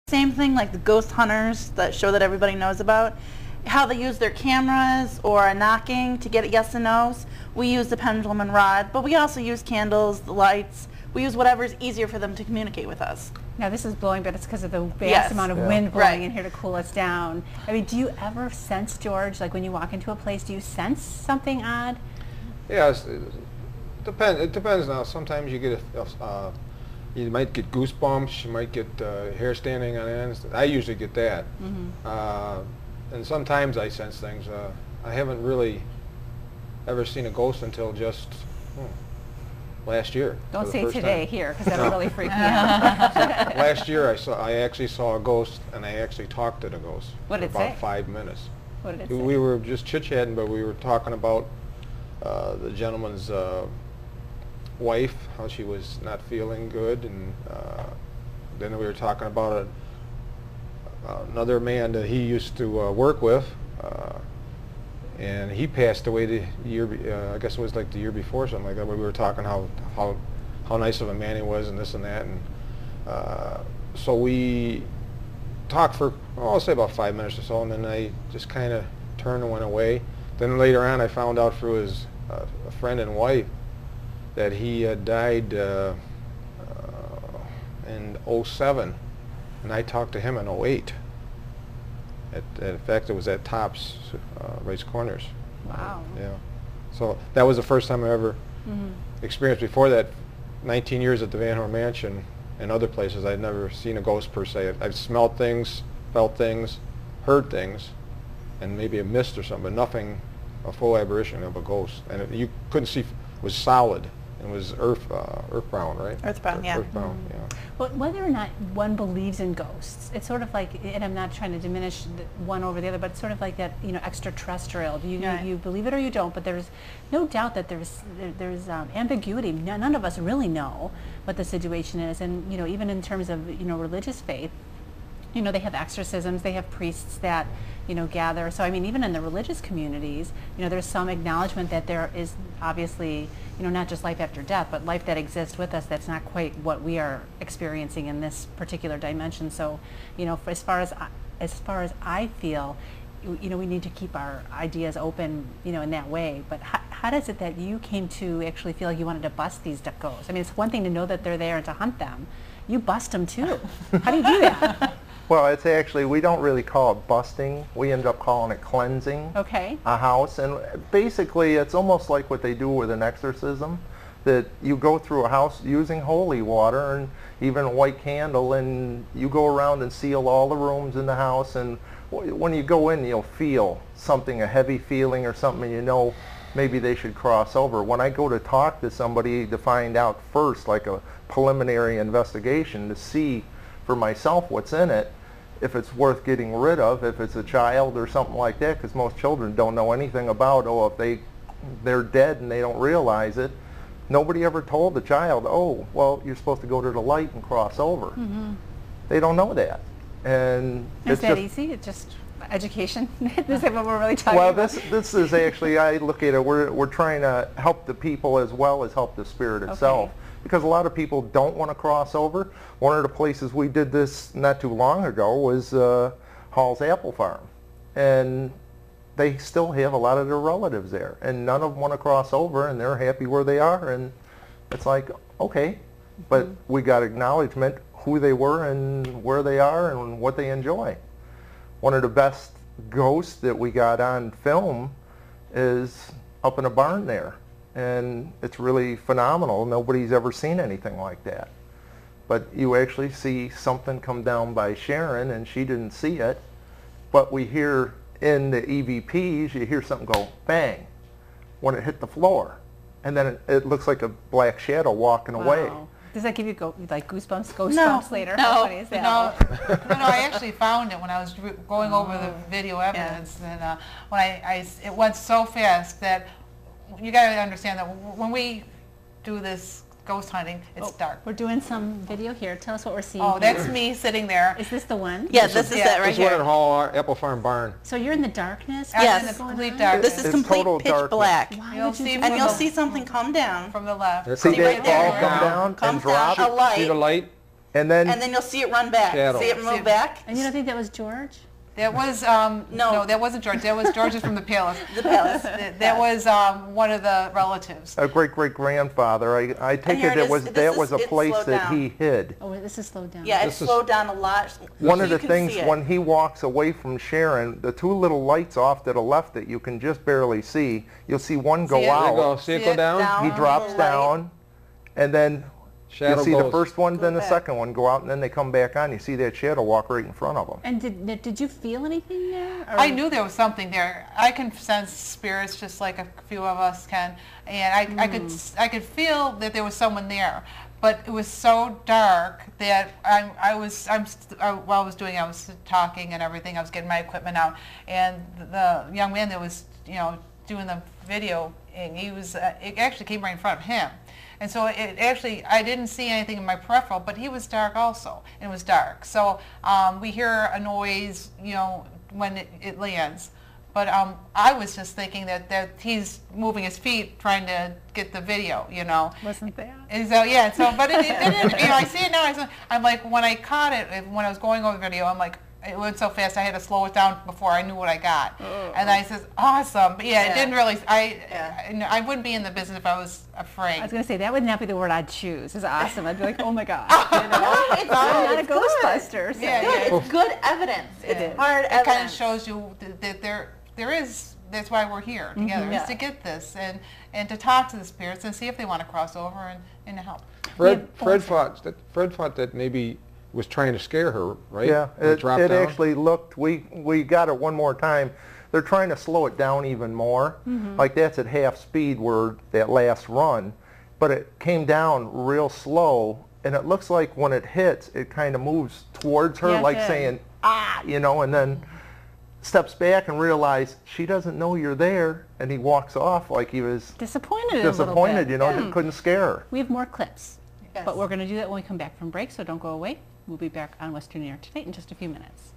Same thing like the ghost hunters, that show that everybody knows about, how they use their cameras or a knocking to get yes and no's. We use the pendulum and rod, but we also use candles, the lights. We use whatever's easier for them to communicate with us. Now this is blowing, but it's because of the vast amount of wind blowing in here to cool us down. I mean, do you ever sense, George, like when you walk into a place, do you sense something odd? Yeah, it depends now. Sometimes you get you might get goosebumps, you might get hair standing on end. I usually get that. And sometimes I sense things. I haven't really ever seen a ghost until just last year. Don't say today here, because that'll really freak me out. Last year I actually saw a ghost, and I actually talked to the ghost What did it for about say? 5 minutes. What did it say? We were just chit-chatting, but we were talking about the gentleman's wife, how she was not feeling good, and then we were talking about another man that he used to work with, and he passed away the year, I guess it was like the year before, something like that, where we were talking how nice of a man he was and this and that, and so we talked for, I'll say about 5 minutes or so, and then I just kind of turned and went away. Then later on I found out through his a friend and wife that he had died in '07, and I talked to him in '08. In fact, it was at Tops Race Corners. Wow. Yeah. So that was the first time I ever experienced. Before that, 19 years at the Van Horn Mansion and other places, I'd never seen a ghost per se. I've smelled things, felt things, heard things, and maybe a mist or something, but nothing, a full apparition of a ghost. And you couldn't see, it was solid. It was earthbound, right? Earthbound, yeah. Earthbound, yeah. Well, whether or not one believes in ghosts, it's sort of like, and I'm not trying to diminish one over the other, but it's sort of like that, extraterrestrial. You believe it or you don't, but there's no doubt that there's ambiguity. None of us really know what the situation is, and even in terms of religious faith, they have exorcisms, they have priests that gather. So I mean, even in the religious communities, there's some acknowledgement that there is obviously not just life after death, but life that exists with us that's not quite what we are experiencing in this particular dimension. So as far as I feel, we need to keep our ideas open, in that way. But how does it that you came to actually feel like you wanted to bust these ghosts? I mean, it's one thing to know that they're there and to hunt them. You bust them too. How do you do that? Well, it's actually, we don't really call it busting. We end up calling it cleansing a house. And basically, it's almost like what they do with an exorcism, that you go through a house using holy water and even a white candle, and you go around and seal all the rooms in the house. And when you go in, you'll feel something, a heavy feeling or something, and maybe they should cross over. When I go to talk to somebody to find out first, like a preliminary investigation, to see for myself what's in it, if it's worth getting rid of, if it's a child or something like that, because most children don't know anything about, if they're dead and they don't realize it. Nobody ever told the child, well, you're supposed to go to the light and cross over. They don't know that. And it's that easy? It's just education? This is what we're really talking about? Well, this is actually, I look at it, we're trying to help the people as well as help the spirit itself. Because a lot of people don't want to cross over. One of the places we did this not too long ago was Hall's Apple Farm. And they still have a lot of their relatives there. And none of them want to cross over, and they're happy where they are. And it's like, okay. But we got acknowledgement who they were and where they are and what they enjoy. One of the best ghosts that we got on film is up in a barn there. And it's really phenomenal. Nobody's ever seen anything like that. But you actually see something come down by Sharon, and she didn't see it. But we hear in the EVPs, you hear something go bang when it hit the floor. And then it looks like a black shadow walking away. Does that give you goosebumps later? How funny is that? No, I actually found it when I was going over the video evidence. And it went so fast that you got to understand that when we do this ghost hunting, it's dark. We're doing some video here. Tell us what we're seeing. Oh, that's me sitting there. Is this the one? Yeah, this is it right here. This is one at Hall Apple Farm Barn. So you're in the darkness? Yes. In the complete darkness. This is complete pitch black. You'll see something come down from the left. See that ball come down and drop? A light. See the light? and then you'll see it run back. Shadow. See it move back. And you don't think that was George? That was, No. no, that wasn't George. That was George's from the palace. The palace. That was one of the relatives. a great-great-grandfather. I take here it it is. that was a It's place slowed that down. he hid. Oh, this is slowed down. Yeah, This it's is- slowed down a lot. One So of you the can things see it. when he walks away from Sharon, the two little lights off to the left that you can just barely see, you'll see one go See it? There you go. out. See it See go it down? down. He on drops the light. down, and then Shadow you see goes. the first one, then Go the back. second one go out, and then they come back on. You see that shadow walk right in front of them. And did you feel anything there? Or- I knew there was something there. I can sense spirits just like a few of us can, and I could feel that there was someone there. But it was so dark that while I was talking and everything, I was getting my equipment out, and the young man that was doing the video, and it actually came right in front of him. And so I didn't see anything in my peripheral, but he was dark also. It was dark. So we hear a noise, when it lands. But I was just thinking that he's moving his feet trying to get the video, Wasn't there? And so, yeah, but it didn't, I see it now. I'm like, when I caught it, when I was going over the video, I'm like, it went so fast I had to slow it down before I knew what I got. And I says, awesome. But yeah, it didn't really, I wouldn't be in the business if I was afraid. I was going to say, that would not be the word I'd choose. It's awesome. I'd be like, oh my gosh. It's I'm not a good. It's Ghostbuster. So. Yeah, Good. yeah. It's good evidence. It's is. hard It kind of evidence. shows you that there is, that's why we're here together, Yeah. is to get this and to talk to the spirits and see if they want to cross over and to help. Fred thought that maybe was trying to scare her, right? Yeah, When it dropped down? actually looked, we got it one more time. They're trying to slow it down even more. Like that's at half speed where that last run. But it came down real slow, and it looks like when it hits, it kind of moves towards her, Yeah, it like did. saying, ah, and then steps back and realizes she doesn't know you're there, and he walks off like he was Disappointed disappointed, a little bit. couldn't scare her. We have more clips. Yes. But we're going to do that when we come back from break, so don't go away. We'll be back on Western New York Tonight in just a few minutes.